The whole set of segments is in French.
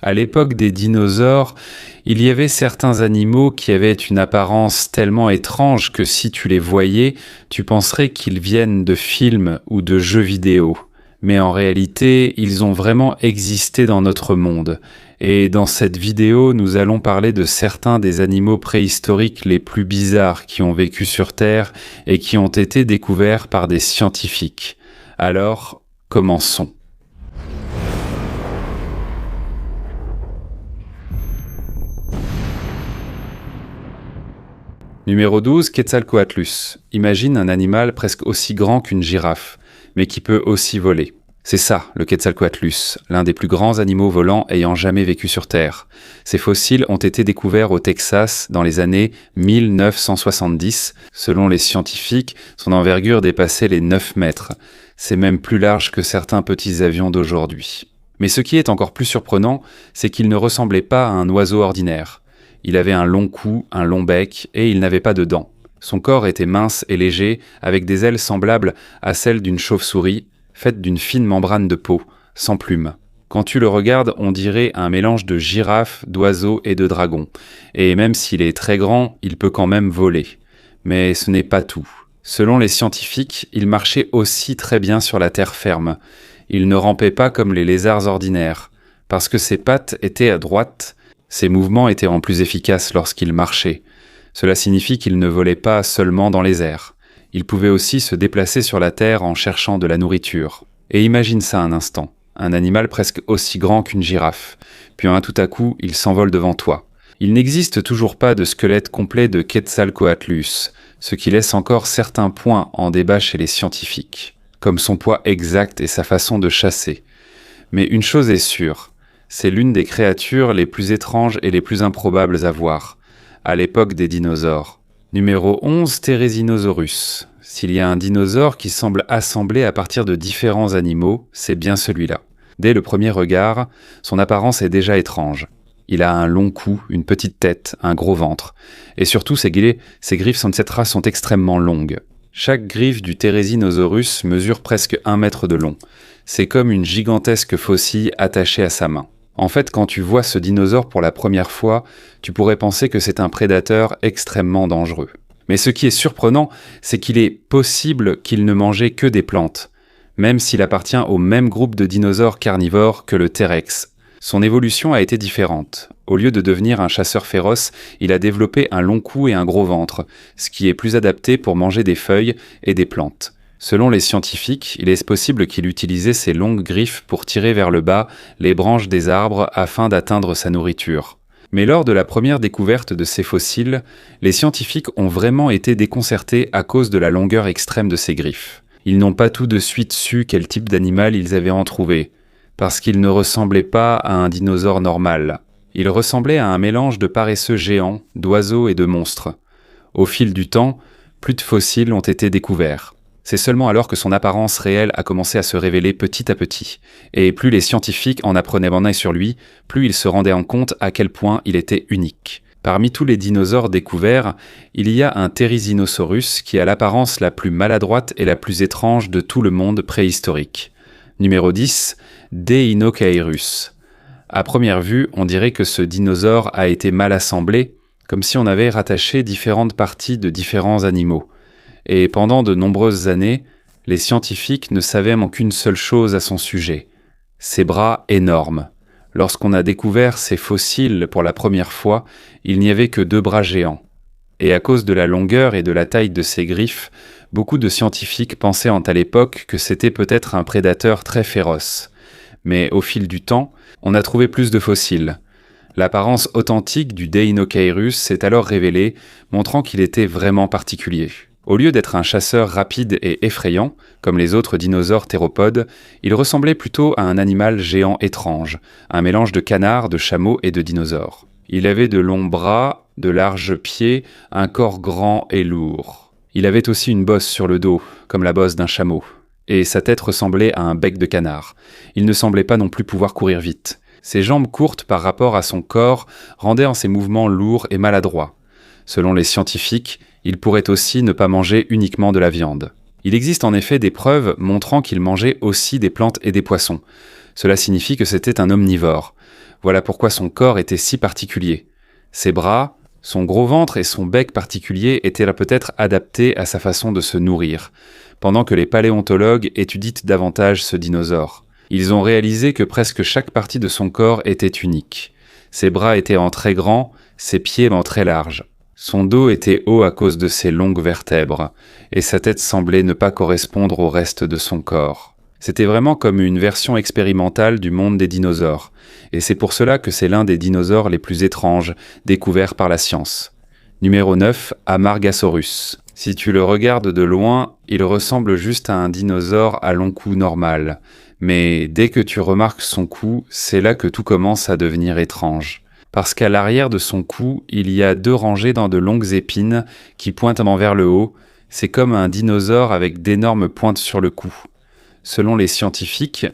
À l'époque des dinosaures, il y avait certains animaux qui avaient une apparence tellement étrange que si tu les voyais, tu penserais qu'ils viennent de films ou de jeux vidéo. Mais en réalité, ils ont vraiment existé dans notre monde. Et dans cette vidéo, nous allons parler de certains des animaux préhistoriques les plus bizarres qui ont vécu sur Terre et qui ont été découverts par des scientifiques. Alors, commençons. Numéro 12, Quetzalcoatlus. Imagine un animal presque aussi grand qu'une girafe, mais qui peut aussi voler. C'est ça, le Quetzalcoatlus, l'un des plus grands animaux volants ayant jamais vécu sur Terre. Ces fossiles ont été découverts au Texas dans les années 1970. Selon les scientifiques, son envergure dépassait les 9 mètres. C'est même plus large que certains petits avions d'aujourd'hui. Mais ce qui est encore plus surprenant, c'est qu'il ne ressemblait pas à un oiseau ordinaire. Il avait un long cou, un long bec, et il n'avait pas de dents. Son corps était mince et léger, avec des ailes semblables à celles d'une chauve-souris, faites d'une fine membrane de peau, sans plumes. Quand tu le regardes, on dirait un mélange de girafe, d'oiseau et de dragon. Et même s'il est très grand, il peut quand même voler. Mais ce n'est pas tout. Selon les scientifiques, il marchait aussi très bien sur la terre ferme. Il ne rampait pas comme les lézards ordinaires. Parce que ses pattes étaient à droite, ses mouvements étaient en plus efficaces lorsqu'il marchait. Cela signifie qu'il ne volait pas seulement dans les airs. Il pouvait aussi se déplacer sur la terre en cherchant de la nourriture. Et imagine ça un instant, un animal presque aussi grand qu'une girafe. Puis tout à coup, il s'envole devant toi. Il n'existe toujours pas de squelette complet de Quetzalcoatlus, ce qui laisse encore certains points en débat chez les scientifiques, comme son poids exact et sa façon de chasser. Mais une chose est sûre, c'est l'une des créatures les plus étranges et les plus improbables à voir, à l'époque des dinosaures. Numéro 11, Therizinosaurus. S'il y a un dinosaure qui semble assemblé à partir de différents animaux, c'est bien celui-là. Dès le premier regard, son apparence est déjà étrange. Il a un long cou, une petite tête, un gros ventre. Et surtout, ses griffes de cette race sont extrêmement longues. Chaque griffe du Therizinosaurus mesure presque 1 mètre de long. C'est comme une gigantesque faucille attachée à sa main. En fait, quand tu vois ce dinosaure pour la première fois, tu pourrais penser que c'est un prédateur extrêmement dangereux. Mais ce qui est surprenant, c'est qu'il est possible qu'il ne mangeait que des plantes, même s'il appartient au même groupe de dinosaures carnivores que le T-Rex. Son évolution a été différente. Au lieu de devenir un chasseur féroce, il a développé un long cou et un gros ventre, ce qui est plus adapté pour manger des feuilles et des plantes. Selon les scientifiques, il est possible qu'il utilisait ses longues griffes pour tirer vers le bas les branches des arbres afin d'atteindre sa nourriture. Mais lors de la première découverte de ces fossiles, les scientifiques ont vraiment été déconcertés à cause de la longueur extrême de ses griffes. Ils n'ont pas tout de suite su quel type d'animal ils avaient en trouvé, parce qu'il ne ressemblait pas à un dinosaure normal. Il ressemblait à un mélange de paresseux géants, d'oiseaux et de monstres. Au fil du temps, plus de fossiles ont été découverts. C'est seulement alors que son apparence réelle a commencé à se révéler petit à petit. Et plus les scientifiques en apprenaient sur lui, plus ils se rendaient en compte à quel point il était unique. Parmi tous les dinosaures découverts, il y a un Therizinosaurus qui a l'apparence la plus maladroite et la plus étrange de tout le monde préhistorique. Numéro 10, Deinocheirus. À première vue, on dirait que ce dinosaure a été mal assemblé, comme si on avait rattaché différentes parties de différents animaux. Et pendant de nombreuses années, les scientifiques ne savaient qu'une seule chose à son sujet, ses bras énormes. Lorsqu'on a découvert ces fossiles pour la première fois, il n'y avait que 2 bras géants. Et à cause de la longueur et de la taille de ses griffes, beaucoup de scientifiques pensaient à l'époque que c'était peut-être un prédateur très féroce. Mais au fil du temps, on a trouvé plus de fossiles. L'apparence authentique du Deinocheirus s'est alors révélée, montrant qu'il était vraiment particulier. Au lieu d'être un chasseur rapide et effrayant, comme les autres dinosaures théropodes, il ressemblait plutôt à un animal géant étrange, un mélange de canard, de chameau et de dinosaure. Il avait de longs bras, de larges pieds, un corps grand et lourd. Il avait aussi une bosse sur le dos, comme la bosse d'un chameau, et sa tête ressemblait à un bec de canard. Il ne semblait pas non plus pouvoir courir vite. Ses jambes courtes par rapport à son corps rendaient ses mouvements lourds et maladroits. Selon les scientifiques, il pourrait aussi ne pas manger uniquement de la viande. Il existe en effet des preuves montrant qu'il mangeait aussi des plantes et des poissons. Cela signifie que c'était un omnivore. Voilà pourquoi son corps était si particulier. Ses bras, son gros ventre et son bec particulier étaient là peut-être adaptés à sa façon de se nourrir, pendant que les paléontologues étudient davantage ce dinosaure. Ils ont réalisé que presque chaque partie de son corps était unique. Ses bras étaient en très grand, ses pieds en très large. Son dos était haut à cause de ses longues vertèbres, et sa tête semblait ne pas correspondre au reste de son corps. C'était vraiment comme une version expérimentale du monde des dinosaures, et c'est pour cela que c'est l'un des dinosaures les plus étranges découverts par la science. Numéro 9, Amargasaurus. Si tu le regardes de loin, il ressemble juste à un dinosaure à long cou normal, mais dès que tu remarques son cou, c'est là que tout commence à devenir étrange. Parce qu'à l'arrière de son cou, il y a 2 rangées dans de longues épines qui pointent vers le haut. C'est comme un dinosaure avec d'énormes pointes sur le cou. Selon les scientifiques,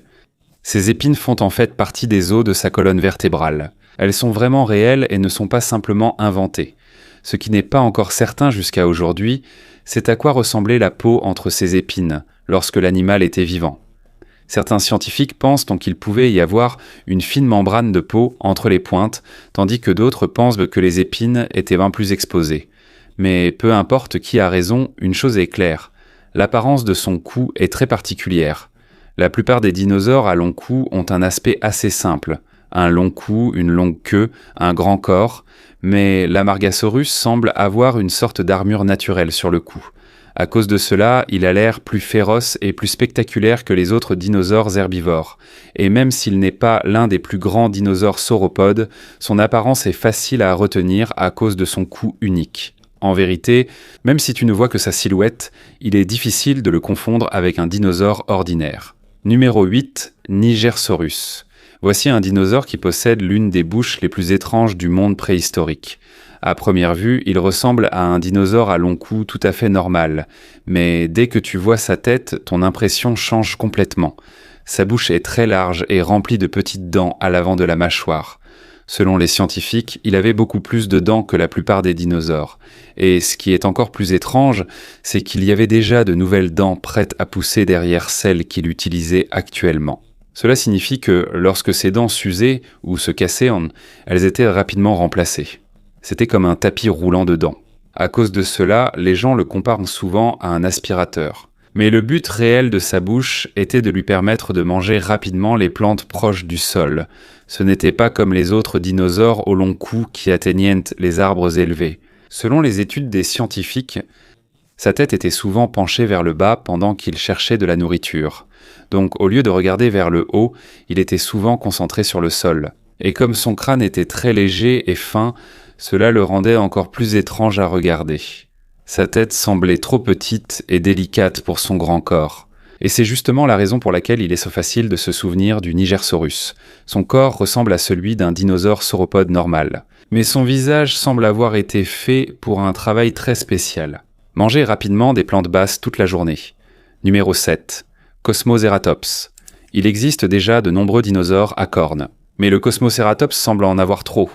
ces épines font en fait partie des os de sa colonne vertébrale. Elles sont vraiment réelles et ne sont pas simplement inventées. Ce qui n'est pas encore certain jusqu'à aujourd'hui, c'est à quoi ressemblait la peau entre ces épines lorsque l'animal était vivant. Certains scientifiques pensent donc qu'il pouvait y avoir une fine membrane de peau entre les pointes, tandis que d'autres pensent que les épines étaient bien plus exposées. Mais peu importe qui a raison, une chose est claire. L'apparence de son cou est très particulière. La plupart des dinosaures à long cou ont un aspect assez simple. Un long cou, une longue queue, un grand corps, mais l'Amargasaurus semble avoir une sorte d'armure naturelle sur le cou. À cause de cela, il a l'air plus féroce et plus spectaculaire que les autres dinosaures herbivores. Et même s'il n'est pas l'un des plus grands dinosaures sauropodes, son apparence est facile à retenir à cause de son cou unique. En vérité, même si tu ne vois que sa silhouette, il est difficile de le confondre avec un dinosaure ordinaire. Numéro 8, Nigersaurus. Voici un dinosaure qui possède l'une des bouches les plus étranges du monde préhistorique. À première vue, il ressemble à un dinosaure à long cou tout à fait normal, mais dès que tu vois sa tête, ton impression change complètement. Sa bouche est très large et remplie de petites dents à l'avant de la mâchoire. Selon les scientifiques, il avait beaucoup plus de dents que la plupart des dinosaures. Et ce qui est encore plus étrange, c'est qu'il y avait déjà de nouvelles dents prêtes à pousser derrière celles qu'il utilisait actuellement. Cela signifie que lorsque ses dents s'usaient ou se cassaient, elles étaient rapidement remplacées. C'était comme un tapis roulant de dents. À cause de cela, les gens le comparent souvent à un aspirateur. Mais le but réel de sa bouche était de lui permettre de manger rapidement les plantes proches du sol. Ce n'était pas comme les autres dinosaures au long cou qui atteignaient les arbres élevés. Selon les études des scientifiques, sa tête était souvent penchée vers le bas pendant qu'il cherchait de la nourriture. Donc au lieu de regarder vers le haut, il était souvent concentré sur le sol. Et comme son crâne était très léger et fin, cela le rendait encore plus étrange à regarder. Sa tête semblait trop petite et délicate pour son grand corps. Et c'est justement la raison pour laquelle il est so facile de se souvenir du Nigersaurus. Son corps ressemble à celui d'un dinosaure sauropode normal. Mais son visage semble avoir été fait pour un travail très spécial. Manger rapidement des plantes basses toute la journée. Numéro 7. Cosmoceratops. Il existe déjà de nombreux dinosaures à cornes. Mais le Cosmoceratops semble en avoir trop.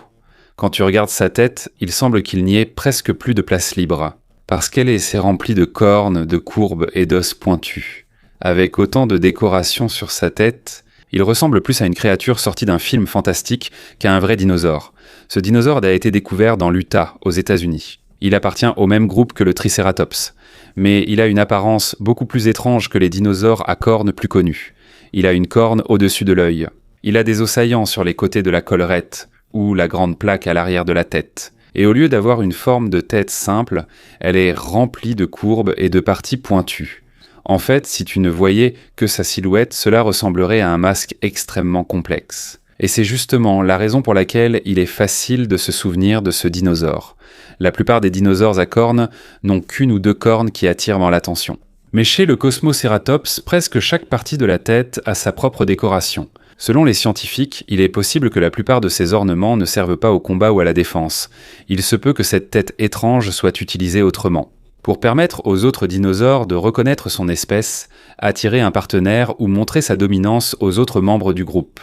Quand tu regardes sa tête, il semble qu'il n'y ait presque plus de place libre, parce qu'elle s'est remplie de cornes, de courbes et d'os pointus. Avec autant de décorations sur sa tête, il ressemble plus à une créature sortie d'un film fantastique qu'à un vrai dinosaure. Ce dinosaure a été découvert dans l'Utah, aux États-Unis. Il appartient au même groupe que le Triceratops, mais il a une apparence beaucoup plus étrange que les dinosaures à cornes plus connus. Il a une corne au-dessus de l'œil. Il a des os saillants sur les côtés de la collerette, ou la grande plaque à l'arrière de la tête. Et au lieu d'avoir une forme de tête simple, elle est remplie de courbes et de parties pointues. En fait, si tu ne voyais que sa silhouette, cela ressemblerait à un masque extrêmement complexe. Et c'est justement la raison pour laquelle il est facile de se souvenir de ce dinosaure. La plupart des dinosaures à cornes n'ont qu'une ou deux cornes qui attirent l'attention. Mais chez le Cosmoceratops, presque chaque partie de la tête a sa propre décoration. Selon les scientifiques, il est possible que la plupart de ces ornements ne servent pas au combat ou à la défense. Il se peut que cette tête étrange soit utilisée autrement. Pour permettre aux autres dinosaures de reconnaître son espèce, attirer un partenaire ou montrer sa dominance aux autres membres du groupe.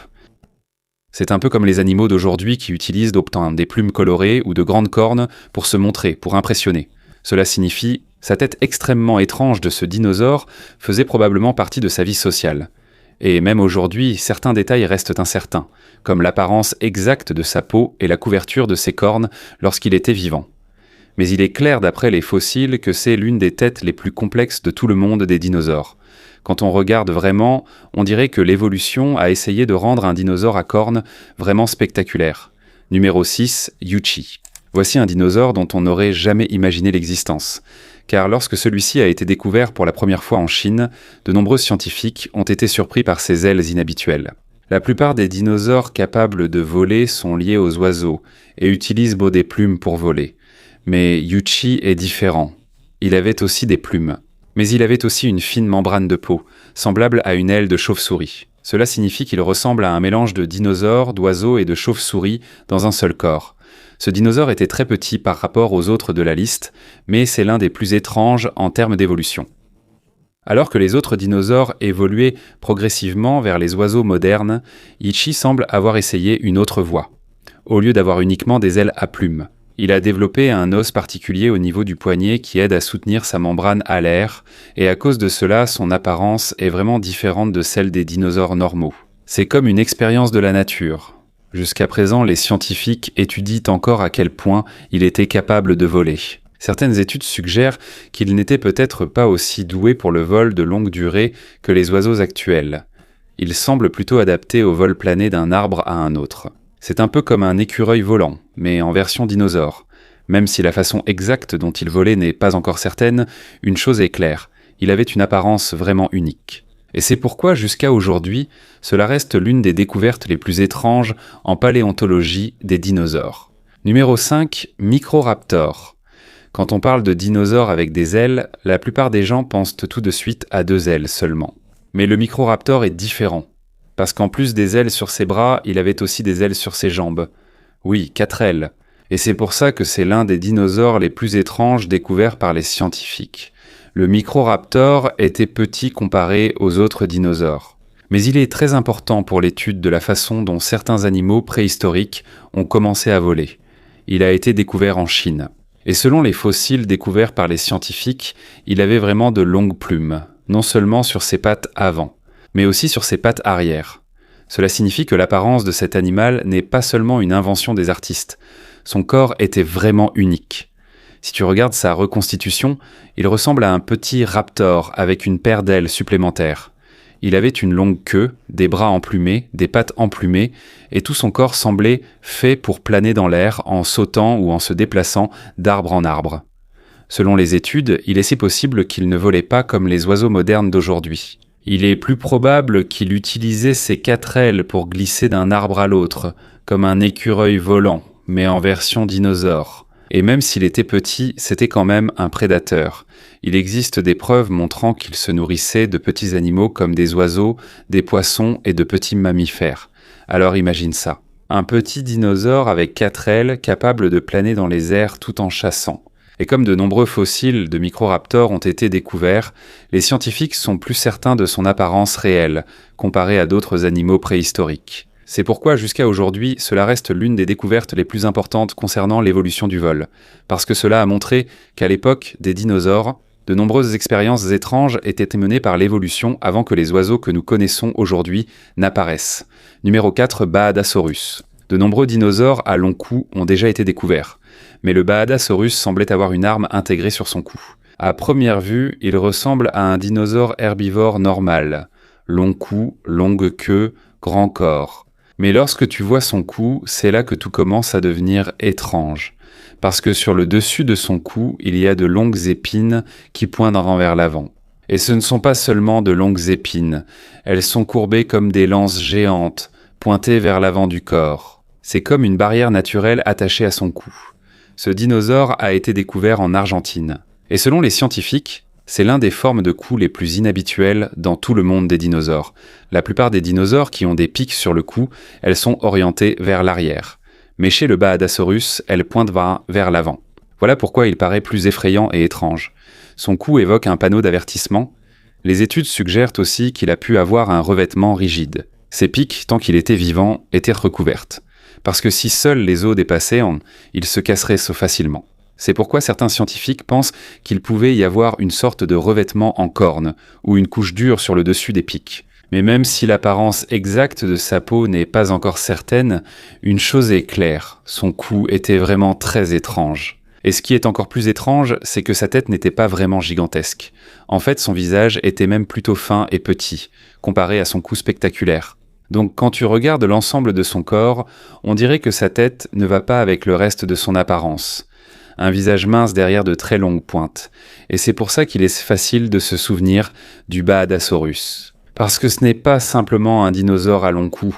C'est un peu comme les animaux d'aujourd'hui qui utilisent des plumes colorées ou de grandes cornes pour se montrer, pour impressionner. Cela signifie, sa tête extrêmement étrange de ce dinosaure faisait probablement partie de sa vie sociale. Et même aujourd'hui, certains détails restent incertains, comme l'apparence exacte de sa peau et la couverture de ses cornes lorsqu'il était vivant. Mais il est clair d'après les fossiles que c'est l'une des têtes les plus complexes de tout le monde des dinosaures. Quand on regarde vraiment, on dirait que l'évolution a essayé de rendre un dinosaure à cornes vraiment spectaculaire. Numéro 6, Yuchi. Voici un dinosaure dont on n'aurait jamais imaginé l'existence. Car lorsque celui-ci a été découvert pour la première fois en Chine, de nombreux scientifiques ont été surpris par ses ailes inhabituelles. La plupart des dinosaures capables de voler sont liés aux oiseaux et utilisent des plumes pour voler. Mais Yuchi est différent. Il avait aussi des plumes. Mais il avait aussi une fine membrane de peau, semblable à une aile de chauve-souris. Cela signifie qu'il ressemble à un mélange de dinosaures, d'oiseaux et de chauve-souris dans un seul corps. Ce dinosaure était très petit par rapport aux autres de la liste, mais c'est l'un des plus étranges en termes d'évolution. Alors que les autres dinosaures évoluaient progressivement vers les oiseaux modernes, Yuchi semble avoir essayé une autre voie. Au lieu d'avoir uniquement des ailes à plumes, il a développé un os particulier au niveau du poignet qui aide à soutenir sa membrane alaire, et à cause de cela, son apparence est vraiment différente de celle des dinosaures normaux. C'est comme une expérience de la nature. Jusqu'à présent, les scientifiques étudient encore à quel point il était capable de voler. Certaines études suggèrent qu'il n'était peut-être pas aussi doué pour le vol de longue durée que les oiseaux actuels. Il semble plutôt adapté au vol plané d'un arbre à un autre. C'est un peu comme un écureuil volant, mais en version dinosaure. Même si la façon exacte dont il volait n'est pas encore certaine, une chose est claire, il avait une apparence vraiment unique. Et c'est pourquoi, jusqu'à aujourd'hui, cela reste l'une des découvertes les plus étranges en paléontologie des dinosaures. Numéro 5, Microraptor. Quand on parle de dinosaures avec des ailes, la plupart des gens pensent tout de suite à 2 ailes seulement. Mais le Microraptor est différent. Parce qu'en plus des ailes sur ses bras, il avait aussi des ailes sur ses jambes. Oui, 4 ailes. Et c'est pour ça que c'est l'un des dinosaures les plus étranges découverts par les scientifiques. Le Microraptor était petit comparé aux autres dinosaures. Mais il est très important pour l'étude de la façon dont certains animaux préhistoriques ont commencé à voler. Il a été découvert en Chine. Et selon les fossiles découverts par les scientifiques, il avait vraiment de longues plumes, non seulement sur ses pattes avant, mais aussi sur ses pattes arrière. Cela signifie que l'apparence de cet animal n'est pas seulement une invention des artistes. Son corps était vraiment unique. Si tu regardes sa reconstitution, il ressemble à un petit raptor avec une paire d'ailes supplémentaires. Il avait une longue queue, des bras emplumés, des pattes emplumées, et tout son corps semblait fait pour planer dans l'air en sautant ou en se déplaçant d'arbre en arbre. Selon les études, il est si possible qu'il ne volait pas comme les oiseaux modernes d'aujourd'hui. Il est plus probable qu'il utilisait ses 4 ailes pour glisser d'un arbre à l'autre, comme un écureuil volant, mais en version dinosaure. Et même s'il était petit, c'était quand même un prédateur. Il existe des preuves montrant qu'il se nourrissait de petits animaux comme des oiseaux, des poissons et de petits mammifères. Alors imagine ça. Un petit dinosaure avec 4 ailes capable de planer dans les airs tout en chassant. Et comme de nombreux fossiles de Microraptor ont été découverts, les scientifiques sont plus certains de son apparence réelle, comparée à d'autres animaux préhistoriques. C'est pourquoi jusqu'à aujourd'hui, cela reste l'une des découvertes les plus importantes concernant l'évolution du vol, parce que cela a montré qu'à l'époque des dinosaures, de nombreuses expériences étranges étaient menées par l'évolution avant que les oiseaux que nous connaissons aujourd'hui n'apparaissent. Numéro 4, Baadasaurus. De nombreux dinosaures à long cou ont déjà été découverts, mais le Baadasaurus semblait avoir une arme intégrée sur son cou. À première vue, il ressemble à un dinosaure herbivore normal. Long cou, longue queue, grand corps. Mais lorsque tu vois son cou, c'est là que tout commence à devenir étrange. Parce que sur le dessus de son cou, il y a de longues épines qui pointent vers l'avant. Et ce ne sont pas seulement de longues épines, elles sont courbées comme des lances géantes, pointées vers l'avant du corps. C'est comme une barrière naturelle attachée à son cou. Ce dinosaure a été découvert en Argentine. Et selon les scientifiques, c'est l'un des formes de cou les plus inhabituelles dans tout le monde des dinosaures. La plupart des dinosaures qui ont des pics sur le cou, elles sont orientées vers l'arrière. Mais chez le Baadasaurus, elles pointent vers l'avant. Voilà pourquoi il paraît plus effrayant et étrange. Son cou évoque un panneau d'avertissement. Les études suggèrent aussi qu'il a pu avoir un revêtement rigide. Ses pics, tant qu'il était vivant, étaient recouvertes. Parce que si seuls les os dépassaient, ils se casseraient facilement. C'est pourquoi certains scientifiques pensent qu'il pouvait y avoir une sorte de revêtement en corne, ou une couche dure sur le dessus des pics. Mais même si l'apparence exacte de sa peau n'est pas encore certaine, une chose est claire, son cou était vraiment très étrange. Et ce qui est encore plus étrange, c'est que sa tête n'était pas vraiment gigantesque. En fait, son visage était même plutôt fin et petit, comparé à son cou spectaculaire. Donc quand tu regardes l'ensemble de son corps, on dirait que sa tête ne va pas avec le reste de son apparence. Un visage mince derrière de très longues pointes. Et c'est pour ça qu'il est facile de se souvenir du Badasaurus. Parce que ce n'est pas simplement un dinosaure à long cou.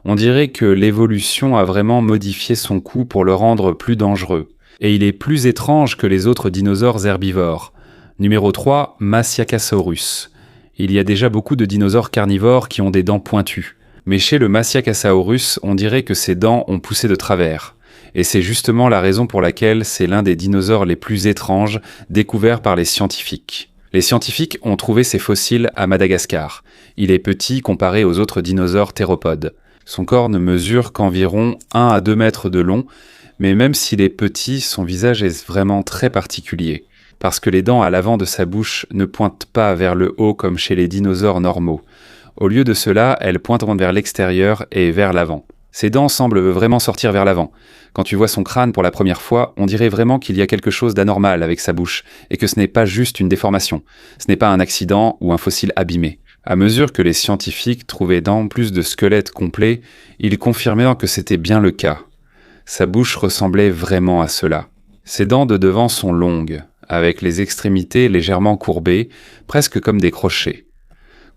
On dirait que l'évolution a vraiment modifié son cou pour le rendre plus dangereux. Et il est plus étrange que les autres dinosaures herbivores. Numéro 3, Masiakasaurus. Il y a déjà beaucoup de dinosaures carnivores qui ont des dents pointues. Mais chez le Masiakasaurus, on dirait que ses dents ont poussé de travers. Et c'est justement la raison pour laquelle c'est l'un des dinosaures les plus étranges découverts par les scientifiques. Les scientifiques ont trouvé ces fossiles à Madagascar. Il est petit comparé aux autres dinosaures théropodes. Son corps ne mesure qu'environ 1 à 2 mètres de long, mais même s'il est petit, son visage est vraiment très particulier, parce que les dents à l'avant de sa bouche ne pointent pas vers le haut comme chez les dinosaures normaux. Au lieu de cela, elles pointent vers l'extérieur et vers l'avant. Ses dents semblent vraiment sortir vers l'avant. Quand tu vois son crâne pour la première fois, on dirait vraiment qu'il y a quelque chose d'anormal avec sa bouche, et que ce n'est pas juste une déformation. Ce n'est pas un accident ou un fossile abîmé. À mesure que les scientifiques trouvaient dans plus de squelettes complets, ils confirmèrent que c'était bien le cas. Sa bouche ressemblait vraiment à cela. Ses dents de devant sont longues, avec les extrémités légèrement courbées, presque comme des crochets.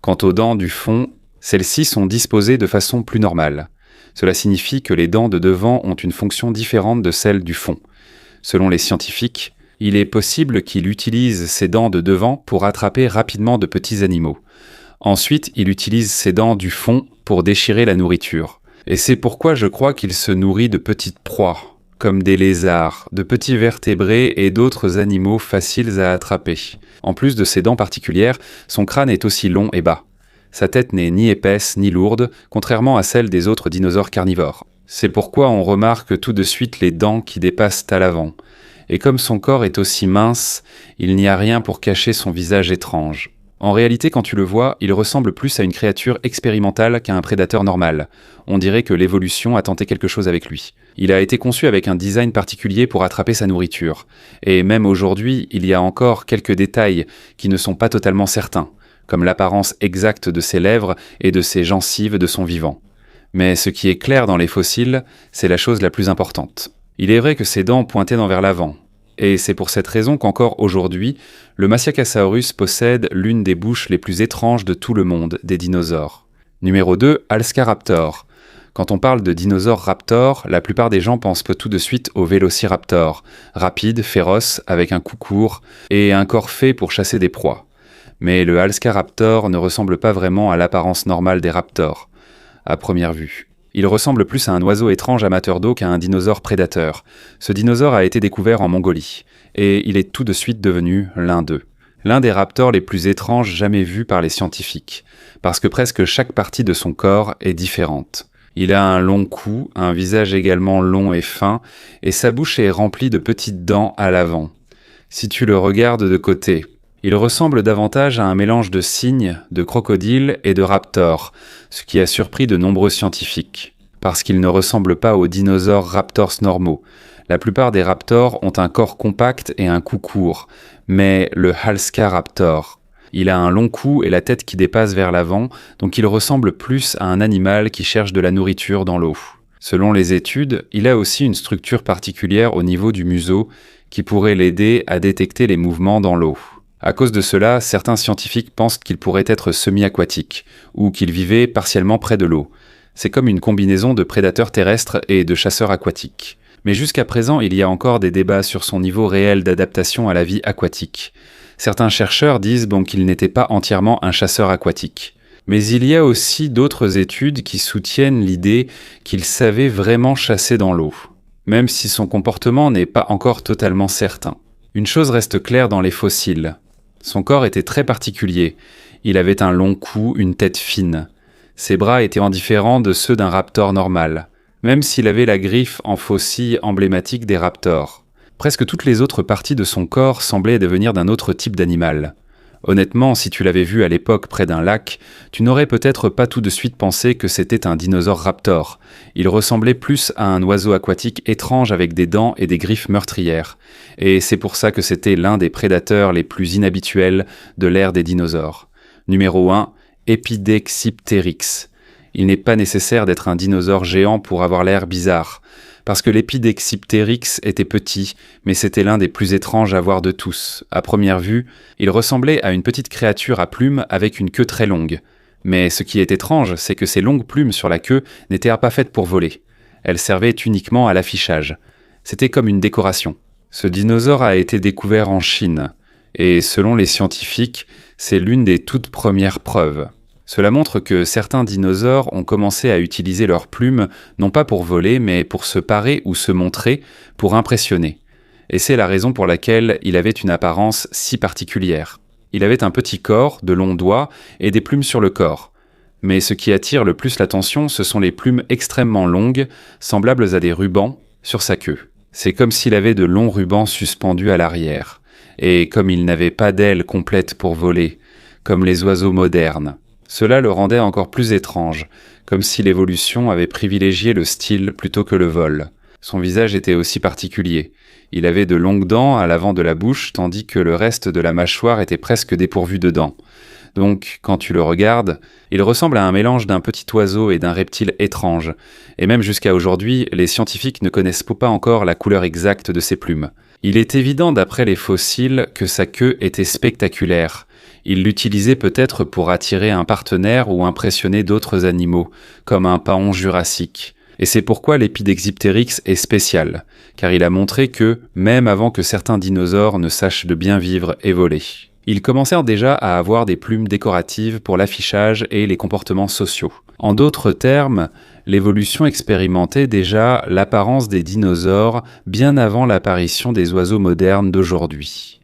Quant aux dents du fond, celles-ci sont disposées de façon plus normale. Cela signifie que les dents de devant ont une fonction différente de celles du fond. Selon les scientifiques, il est possible qu'il utilise ses dents de devant pour attraper rapidement de petits animaux. Ensuite, il utilise ses dents du fond pour déchirer la nourriture. Et c'est pourquoi je crois qu'il se nourrit de petites proies, comme des lézards, de petits vertébrés et d'autres animaux faciles à attraper. En plus de ses dents particulières, son crâne est aussi long et bas. Sa tête n'est ni épaisse ni lourde, contrairement à celle des autres dinosaures carnivores. C'est pourquoi on remarque tout de suite les dents qui dépassent à l'avant. Et comme son corps est aussi mince, il n'y a rien pour cacher son visage étrange. En réalité, quand tu le vois, il ressemble plus à une créature expérimentale qu'à un prédateur normal. On dirait que l'évolution a tenté quelque chose avec lui. Il a été conçu avec un design particulier pour attraper sa nourriture. Et même aujourd'hui, il y a encore quelques détails qui ne sont pas totalement certains, comme l'apparence exacte de ses lèvres et de ses gencives de son vivant. Mais ce qui est clair dans les fossiles, c'est la chose la plus importante. Il est vrai que ses dents pointaient vers l'avant. Et c'est pour cette raison qu'encore aujourd'hui, le Masiakasaurus possède l'une des bouches les plus étranges de tout le monde des dinosaures. Numéro 2, Alscaraptor. Quand on parle de dinosaures raptors, la plupart des gens pensent tout de suite au Vélociraptor, rapide, féroce, avec un cou court et un corps fait pour chasser des proies. Mais le Alscaraptor ne ressemble pas vraiment à l'apparence normale des raptors, à première vue. Il ressemble plus à un oiseau étrange amateur d'eau qu'à un dinosaure prédateur. Ce dinosaure a été découvert en Mongolie, et il est tout de suite devenu l'un d'eux. L'un des raptors les plus étranges jamais vus par les scientifiques, parce que presque chaque partie de son corps est différente. Il a un long cou, un visage également long et fin, et sa bouche est remplie de petites dents à l'avant. Si tu le regardes de côté, il ressemble davantage à un mélange de cygne, de crocodile et de raptor, ce qui a surpris de nombreux scientifiques, parce qu'il ne ressemble pas aux dinosaures raptors normaux. La plupart des raptors ont un corps compact et un cou court, mais le Alscaraptor, il a un long cou et la tête qui dépasse vers l'avant, donc il ressemble plus à un animal qui cherche de la nourriture dans l'eau. Selon les études, il a aussi une structure particulière au niveau du museau qui pourrait l'aider à détecter les mouvements dans l'eau. À cause de cela, certains scientifiques pensent qu'il pourrait être semi-aquatique, ou qu'il vivait partiellement près de l'eau. C'est comme une combinaison de prédateurs terrestres et de chasseurs aquatiques. Mais jusqu'à présent, il y a encore des débats sur son niveau réel d'adaptation à la vie aquatique. Certains chercheurs disent qu'il n'était pas entièrement un chasseur aquatique. Mais il y a aussi d'autres études qui soutiennent l'idée qu'il savait vraiment chasser dans l'eau, même si son comportement n'est pas encore totalement certain. Une chose reste claire dans les fossiles. Son corps était très particulier. Il avait un long cou, une tête fine. Ses bras étaient différents de ceux d'un raptor normal, même s'il avait la griffe en faucille emblématique des raptors. Presque toutes les autres parties de son corps semblaient devenir d'un autre type d'animal. Honnêtement, si tu l'avais vu à l'époque près d'un lac, tu n'aurais peut-être pas tout de suite pensé que c'était un dinosaure raptor. Il ressemblait plus à un oiseau aquatique étrange avec des dents et des griffes meurtrières. Et c'est pour ça que c'était l'un des prédateurs les plus inhabituels de l'ère des dinosaures. Numéro 1, Epidexipteryx. Il n'est pas nécessaire d'être un dinosaure géant pour avoir l'air bizarre. Parce que l'Epidexipteryx était petit, mais c'était l'un des plus étranges à voir de tous. À première vue, il ressemblait à une petite créature à plumes avec une queue très longue. Mais ce qui est étrange, c'est que ces longues plumes sur la queue n'étaient pas faites pour voler. Elles servaient uniquement à l'affichage. C'était comme une décoration. Ce dinosaure a été découvert en Chine, et selon les scientifiques, c'est l'une des toutes premières preuves. Cela montre que certains dinosaures ont commencé à utiliser leurs plumes non pas pour voler, mais pour se parer ou se montrer, pour impressionner. Et c'est la raison pour laquelle il avait une apparence si particulière. Il avait un petit corps, de longs doigts et des plumes sur le corps. Mais ce qui attire le plus l'attention, ce sont les plumes extrêmement longues, semblables à des rubans, sur sa queue. C'est comme s'il avait de longs rubans suspendus à l'arrière. Et comme il n'avait pas d'ailes complètes pour voler, comme les oiseaux modernes. Cela le rendait encore plus étrange, comme si l'évolution avait privilégié le style plutôt que le vol. Son visage était aussi particulier. Il avait de longues dents à l'avant de la bouche, tandis que le reste de la mâchoire était presque dépourvu de dents. Donc, quand tu le regardes, il ressemble à un mélange d'un petit oiseau et d'un reptile étrange. Et même jusqu'à aujourd'hui, les scientifiques ne connaissent pas encore la couleur exacte de ses plumes. Il est évident d'après les fossiles que sa queue était spectaculaire. Il l'utilisait peut-être pour attirer un partenaire ou impressionner d'autres animaux, comme un paon jurassique. Et c'est pourquoi l'Epidexipteryx est spécial, car il a montré que, même avant que certains dinosaures ne sachent de bien vivre et voler, ils commencèrent déjà à avoir des plumes décoratives pour l'affichage et les comportements sociaux. En d'autres termes, l'évolution expérimentait déjà l'apparence des dinosaures bien avant l'apparition des oiseaux modernes d'aujourd'hui.